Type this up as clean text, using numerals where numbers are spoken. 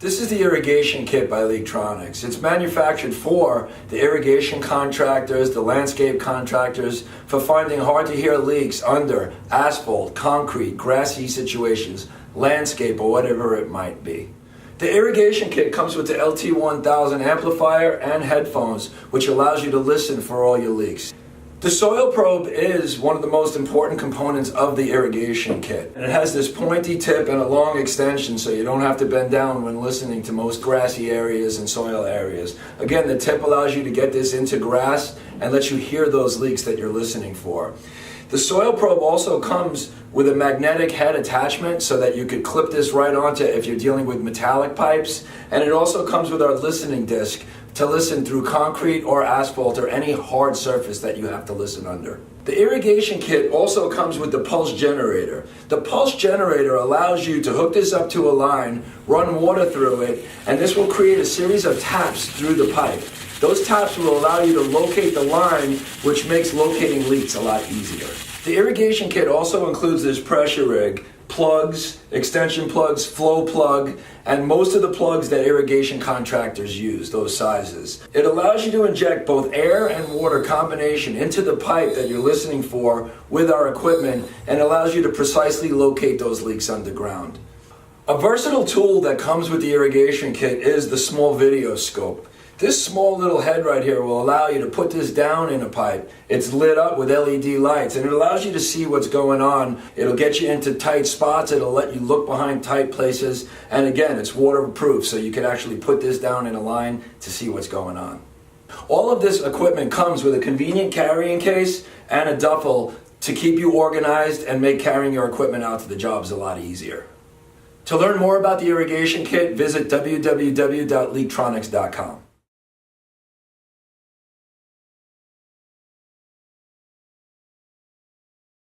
This is the irrigation kit by LeakTronics. It's manufactured for the irrigation contractors, the landscape contractors, for finding hard to hear leaks under asphalt, concrete, grassy situations, landscape, or whatever it might be. The irrigation kit comes with the LT1000 Amplifier and headphones, which allows you to listen for all your leaks. The soil probe is one of the most important components of the irrigation kit. And it has this pointy tip and a long extension so you don't have to bend down when listening to most grassy areas and soil areas. Again, the tip allows you to get this into grass and lets you hear those leaks that you're listening for. The soil probe also comes with a magnetic head attachment so that you could clip this right onto if you're dealing with metallic pipes. And it also comes with our listening disc to listen through concrete or asphalt or any hard surface that you have to listen under. The irrigation kit also comes with the pulse generator. The pulse generator allows you to hook this up to a line, run water through it, and this will create a series of taps through the pipe. Those taps will allow you to locate the line, which makes locating leaks a lot easier. The irrigation kit also includes this pressure rig, plugs, extension plugs, flow plug, and most of the plugs that irrigation contractors use, those sizes. It allows you to inject both air and water combination into the pipe that you're listening for with our equipment, and allows you to precisely locate those leaks underground. A versatile tool that comes with the irrigation kit is the small video scope. This small little head right here will allow you to put this down in a pipe. It's lit up with LED lights and it allows you to see what's going on. It'll get you into tight spots. It'll let you look behind tight places. And again, it's waterproof, so you can actually put this down in a line to see what's going on. All of this equipment comes with a convenient carrying case and a duffel to keep you organized and make carrying your equipment out to the jobs a lot easier. To learn more about the irrigation kit, visit www.leaktronics.com.